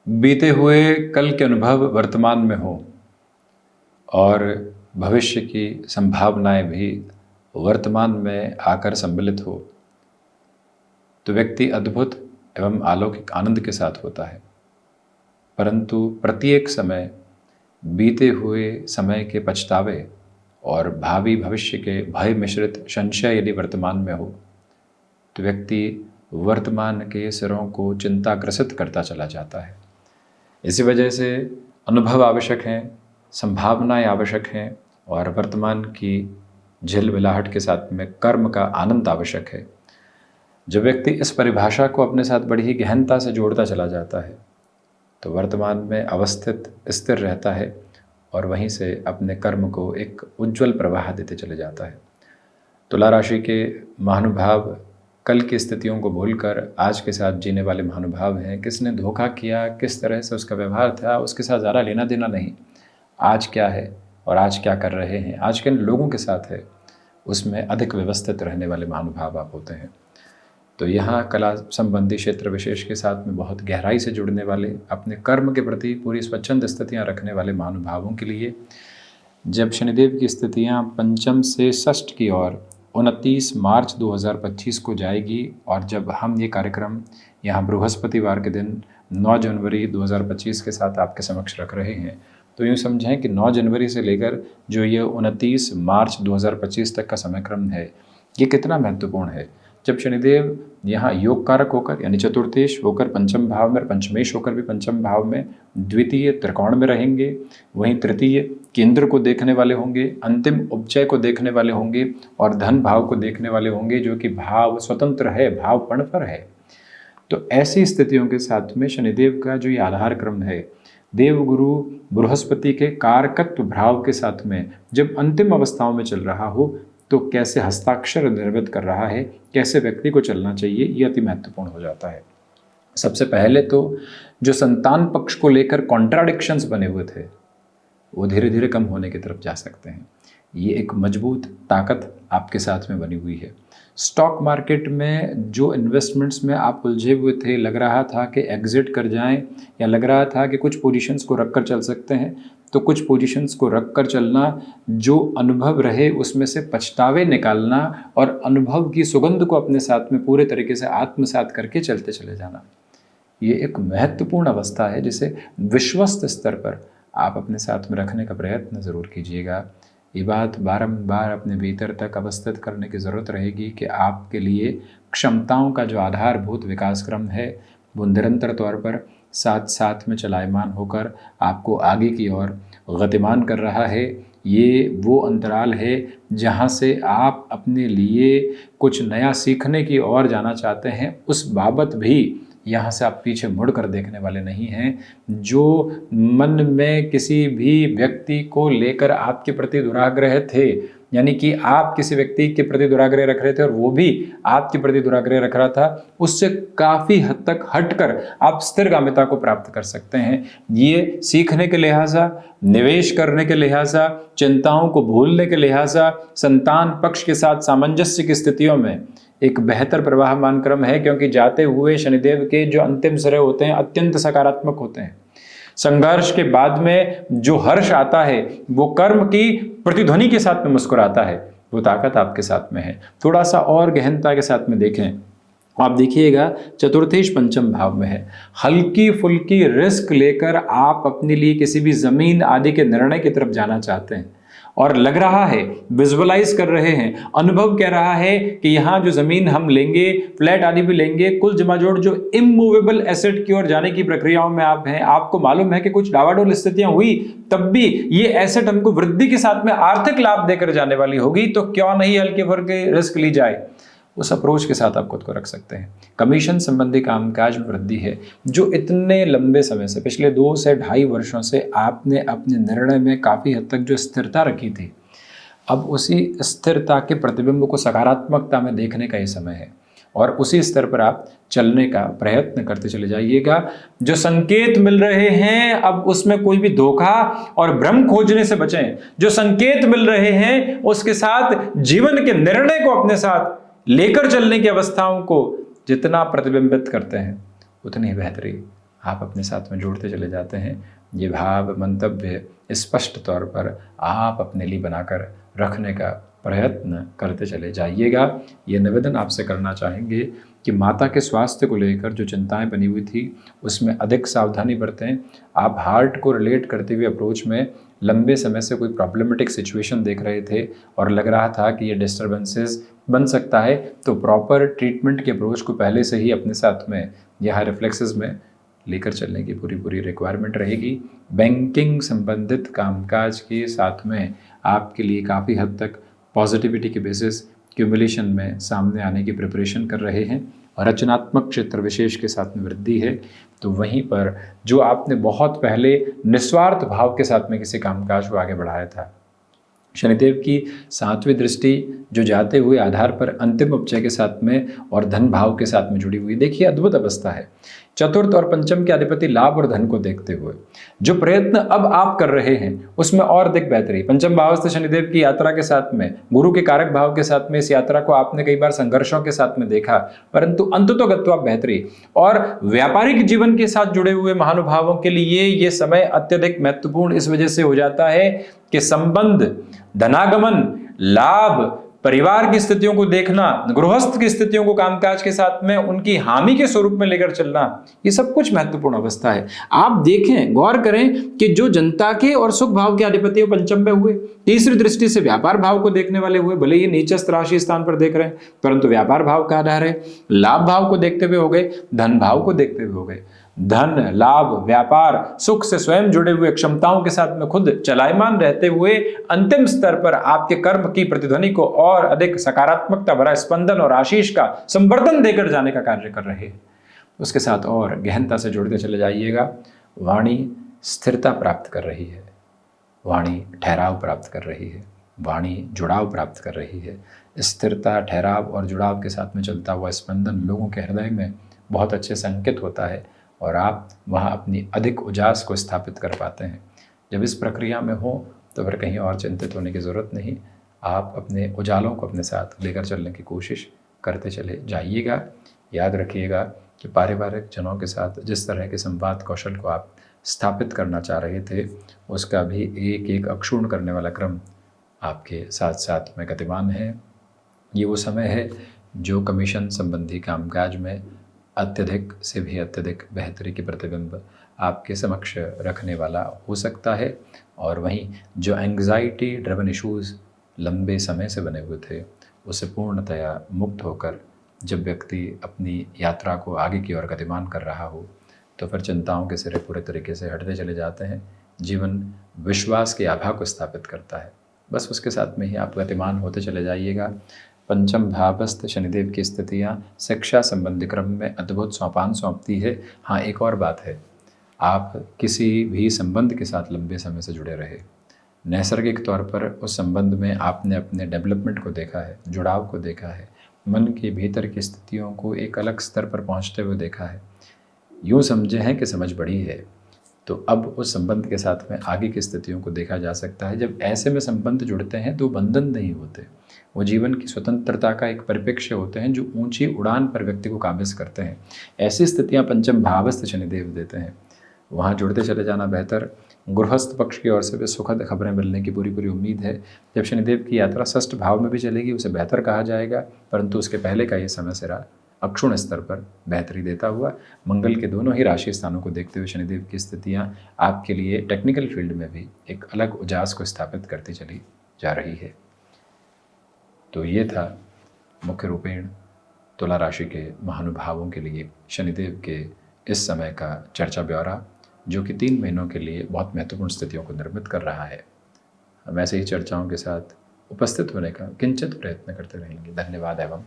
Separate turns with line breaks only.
बीते हुए कल के अनुभव वर्तमान में हो और भविष्य की संभावनाएं भी वर्तमान में आकर सम्मिलित हो तो व्यक्ति अद्भुत एवं अलौकिक आनंद के साथ होता है। परंतु प्रत्येक समय बीते हुए समय के पछतावे और भावी भविष्य के भय मिश्रित संशय यदि वर्तमान में हो तो व्यक्ति वर्तमान के सिरों को चिंताग्रसित करता चला जाता है। इसी वजह से अनुभव आवश्यक हैं, संभावनाएं आवश्यक हैं और वर्तमान की झिलमिलाहट के साथ में कर्म का आनंद आवश्यक है। जब व्यक्ति इस परिभाषा को अपने साथ बड़ी ही गहनता से जोड़ता चला जाता है तो वर्तमान में अवस्थित स्थिर रहता है और वहीं से अपने कर्म को एक उज्जवल प्रवाह देते चले जाता है। तुला राशि के महानुभाव कल की स्थितियों को भूलकर आज के साथ जीने वाले महानुभाव हैं। किसने धोखा किया, किस तरह से उसका व्यवहार था, उसके साथ ज़्यादा लेना देना नहीं। आज क्या है और आज क्या कर रहे हैं, आज किन लोगों के साथ है, उसमें अधिक व्यवस्थित रहने वाले महानुभाव आप होते हैं। तो यहाँ कला संबंधी क्षेत्र विशेष के साथ में बहुत गहराई से जुड़ने वाले, अपने कर्म के प्रति पूरी स्वच्छंद स्थितियाँ रखने वाले महानुभावों के लिए जब शनिदेव की स्थितियाँ पंचम से षष्ठ की ओर 29 मार्च 2025 को जाएगी और जब हम ये कार्यक्रम यहाँ बृहस्पतिवार के दिन 9 जनवरी 2025 के साथ आपके समक्ष रख रहे हैं तो यूँ समझें कि 9 जनवरी से लेकर जो ये 29 मार्च 2025 तक का समय क्रम है ये कितना महत्वपूर्ण है। जब शनिदेव यहाँ योग कारक होकर यानी चतुर्थेश होकर पंचम भाव में, पंचमेश होकर भी पंचम भाव में, द्वितीय त्रिकोण में रहेंगे, वहीं तृतीय केंद्र को देखने वाले होंगे, अंतिम उपचय को देखने वाले होंगे और धन भाव को देखने वाले होंगे जो कि भाव स्वतंत्र है, भाव पण है। तो ऐसी स्थितियों के साथ में शनिदेव का जो ये आधार क्रम है, देवगुरु बृहस्पति के कारकत्व भाव के साथ में जब अंतिम अवस्थाओं में चल रहा हो तो कैसे हस्ताक्षर निर्मित कर रहा है, कैसे व्यक्ति को चलना चाहिए, ये अति महत्वपूर्ण हो जाता है। सबसे पहले तो जो संतान पक्ष को लेकर कॉन्ट्राडिक्शंस बने हुए थे वो धीरे धीरे कम होने की तरफ जा सकते हैं। ये एक मजबूत ताकत आपके साथ में बनी हुई है। स्टॉक मार्केट में जो इन्वेस्टमेंट्स में आप उलझे हुए थे, लग रहा था कि एग्जिट कर जाएं या लग रहा था कि कुछ पोजीशंस को रख कर चल सकते हैं, तो कुछ पोजीशंस को रख कर चलना, जो अनुभव रहे उसमें से पछतावे निकालना और अनुभव की सुगंध को अपने साथ में पूरे तरीके से आत्मसात करके चलते चले जाना, ये एक महत्वपूर्ण अवस्था है जिसे विश्वस्त स्तर पर आप अपने साथ में रखने का प्रयत्न ज़रूर कीजिएगा। ये बात बारंबार अपने भीतर तक अवस्थित करने की ज़रूरत रहेगी कि आपके लिए क्षमताओं का जो आधारभूत विकास क्रम है वो निरंतर तौर पर साथ साथ में चलायमान होकर आपको आगे की ओर गतिमान कर रहा है। ये वो अंतराल है जहाँ से आप अपने लिए कुछ नया सीखने की ओर जाना चाहते हैं, उस बाबत भी यहाँ से आप पीछे मुड़ कर देखने वाले नहीं हैं। जो मन में किसी भी व्यक्ति को लेकर आपके प्रति दुराग्रह थे, यानी कि आप किसी व्यक्ति के प्रति दुराग्रह रख रहे थे और वो भी आपके प्रति दुराग्रह रख रहा था, उससे काफ़ी हद तक हटकर आप स्थिरगामिता को प्राप्त कर सकते हैं। ये सीखने के लिहाजा, निवेश करने के लिहाजा, चिंताओं को भूलने के लिहाजा, संतान पक्ष के साथ सामंजस्य की स्थितियों में एक बेहतर प्रवाहमान क्रम है, क्योंकि जाते हुए शनिदेव के जो अंतिम सिरे होते हैं अत्यंत सकारात्मक होते हैं। संघर्ष के बाद में जो हर्ष आता है वो कर्म की प्रतिध्वनि के साथ में मुस्कुराता है, वो ताकत आपके साथ में है। थोड़ा सा और गहनता के साथ में देखें, आप देखिएगा चतुर्थेश पंचम भाव में है। हल्की फुल्की रिस्क लेकर आप अपने लिए किसी भी ज़मीन आदि के निर्णय की तरफ जाना चाहते हैं और लग रहा है, विजुअलाइज कर रहे हैं, अनुभव कह रहा है कि यहाँ जो ज़मीन हम लेंगे, फ्लैट आदि भी लेंगे, कुल जमाजोड़ जो इमूवेबल एसेट की ओर जाने की प्रक्रियाओं में आप हैं। आपको मालूम है कि कुछ डावाडोल स्थितियां हुई तब भी ये एसेट हमको वृद्धि के साथ में आर्थिक लाभ देकर जाने वाली होगी, तो क्यों नहीं हल्के फुल्के रिस्क ली जाए। उस अप्रोच के साथ आप खुद को रख सकते हैं। कमीशन संबंधी कामकाज में वृद्धि है। जो इतने लंबे समय से, पिछले 2 से ढाई वर्षों से आपने अपने निर्णय में काफ़ी हद तक जो स्थिरता रखी थी, अब उसी स्थिरता के प्रतिबिंब को सकारात्मकता में देखने का ये समय है और उसी स्तर पर आप चलने का प्रयत्न करते चले जाइएगा। जो संकेत मिल रहे हैं अब उसमें कोई भी धोखा और भ्रम खोजने से बचें। जो संकेत मिल रहे हैं उसके साथ जीवन के निर्णय को अपने साथ लेकर चलने की अवस्थाओं को जितना प्रतिबिंबित करते हैं उतनी बेहतरी आप अपने साथ में जोड़ते चले जाते हैं। ये भाव मंतव्य स्पष्ट तौर पर आप अपने लिए बनाकर रखने का प्रयत्न करते चले जाइएगा। ये निवेदन आपसे करना चाहेंगे कि माता के स्वास्थ्य को लेकर जो चिंताएं बनी हुई थी उसमें अधिक सावधानी बरतें। आप हार्ट को रिलेट करते हुए अप्रोच में लंबे समय से कोई प्रॉब्लमेटिक सिचुएशन देख रहे थे और लग रहा था कि ये डिस्टर्बेंसेस बन सकता है, तो प्रॉपर ट्रीटमेंट के अप्रोच को पहले से ही अपने साथ में यहाँ रिफ्लेक्सेस में लेकर चलने की पूरी रिक्वायरमेंट रहेगी। बैंकिंग संबंधित कामकाज के साथ में आपके लिए काफ़ी हद तक पॉजिटिविटी के बेसिस क्यूमुलेशन में सामने आने की प्रिपरेशन कर रहे हैं और रचनात्मक क्षेत्र विशेष के साथ में वृद्धि है। तो वहीं पर जो आपने बहुत पहले निस्वार्थ भाव के साथ में किसी कामकाज को आगे बढ़ाया था, शनिदेव की 7वीं दृष्टि जो जाते हुए आधार पर अंतिम उपचय के साथ में और धन भाव के साथ में जुड़ी हुई, देखिए अद्भुत अवस्था है। चतुर्थ और पंचम के अधिपति लाभ और धन को देखते हुए जो प्रयत्न अब आप कर रहे हैं उसमें और अधिक बेहतरी। पंचम भावस्थ शनिदेव की यात्रा के साथ में गुरु के कारक भाव के साथ में इस यात्रा को आपने कई बार संघर्षों के साथ में देखा, परंतु अंततोगत्वा बेहतरी। और व्यापारिक जीवन के साथ जुड़े हुए महानुभावों के लिए ये समय अत्यधिक महत्वपूर्ण इस वजह से हो जाता है कि संबंध, धनागमन, लाभ, परिवार की स्थितियों को देखना, गृहस्थ की स्थितियों को कामकाज के साथ में उनकी हामी के स्वरूप में लेकर चलना, ये सब कुछ महत्वपूर्ण अवस्था है। आप देखें, गौर करें कि जो जनता के और सुख भाव के अधिपति पंचम में हुए, तीसरी दृष्टि से व्यापार भाव को देखने वाले हुए, भले ही नीचस्थ राशि स्थान पर देख रहे हैं परंतु व्यापार भाव का आधार है। लाभ भाव को देखते हुए हो गए, धन भाव को देखते हुए हो गए। धन, लाभ, व्यापार, सुख से स्वयं जुड़े हुए क्षमताओं के साथ में खुद चलायमान रहते हुए अंतिम स्तर पर आपके कर्म की प्रतिध्वनि को और अधिक सकारात्मकता भरा स्पंदन और आशीष का संवर्धन देकर जाने का कार्य कर रहे हैं। उसके साथ और गहनता से जुड़ते चले जाइएगा। वाणी स्थिरता प्राप्त कर रही है, वाणी ठहराव प्राप्त कर रही है, वाणी जुड़ाव प्राप्त कर रही है। स्थिरता, ठहराव और जुड़ाव के साथ में चलता हुआ स्पंदन लोगों के हृदय में बहुत अच्छे संकेत होता है और आप वहाँ अपनी अधिक उजास को स्थापित कर पाते हैं। जब इस प्रक्रिया में हो तो फिर कहीं और चिंतित होने की ज़रूरत नहीं। आप अपने उजालों को अपने साथ लेकर चलने की कोशिश करते चले जाइएगा। याद रखिएगा कि पारिवारिक जनों के साथ जिस तरह के संवाद कौशल को आप स्थापित करना चाह रहे थे उसका भी एक एक अक्षुण्ण करने वाला क्रम आपके साथ साथ में गतिमान है। ये वो समय है जो कमीशन संबंधी कामकाज में अत्यधिक से भी अत्यधिक बेहतरी की प्रतिबिंब आपके समक्ष रखने वाला हो सकता है। और वहीं जो एंग्जाइटी ड्रिवन इश्यूज़ लंबे समय से बने हुए थे उससे पूर्णतया मुक्त होकर जब व्यक्ति अपनी यात्रा को आगे की ओर गतिमान कर रहा हो तो फिर चिंताओं के सिरे पूरे तरीके से हटते चले जाते हैं। जीवन विश्वास की आभा को स्थापित करता है। बस उसके साथ में ही आप गतिमान होते चले जाइएगा। पंचम भावस्थ शनिदेव की स्थितियाँ शिक्षा संबंधी क्रम में अद्भुत सोपान सौंपती है। हाँ, एक और बात है, आप किसी भी संबंध के साथ लंबे समय से जुड़े रहे, नैसर्गिक तौर पर उस संबंध में आपने अपने डेवलपमेंट को देखा है, जुड़ाव को देखा है, मन के भीतर की स्थितियों को एक अलग स्तर पर पहुंचते हुए देखा है। यूँ समझे हैं कि समझ बढ़ी है, तो अब उस संबंध के साथ में आगे की स्थितियों को देखा जा सकता है। जब ऐसे में संबंध जुड़ते हैं तो बंधन नहीं होते, वो जीवन की स्वतंत्रता का एक परिप्रेक्ष्य होते हैं जो ऊंची उड़ान पर व्यक्ति को काबिज करते हैं। ऐसी स्थितियां पंचम भावस्थ शनिदेव देते हैं, वहाँ जुड़ते चले जाना बेहतर। गृहस्थ पक्ष की ओर से भी सुखद खबरें मिलने की पूरी उम्मीद है। जब शनिदेव की यात्रा षष्ठ भाव में भी चलेगी उसे बेहतर कहा जाएगा, परंतु उसके पहले का ये समय सिरा अक्षुण स्तर पर बेहतरी देता हुआ मंगल के दोनों ही राशि स्थानों को देखते हुए शनिदेव की स्थितियाँ आपके लिए टेक्निकल फील्ड में भी एक अलग उजास को स्थापित करती चली जा रही है। तो ये था मुख्य रूपेण तुला राशि के महानुभावों के लिए शनिदेव के इस समय का चर्चा ब्यौरा, जो कि 3 महीनों के लिए बहुत महत्वपूर्ण स्थितियों को निर्मित कर रहा है। हम ऐसे ही चर्चाओं के साथ उपस्थित होने का किंचित प्रयत्न करते रहेंगे। धन्यवाद एवं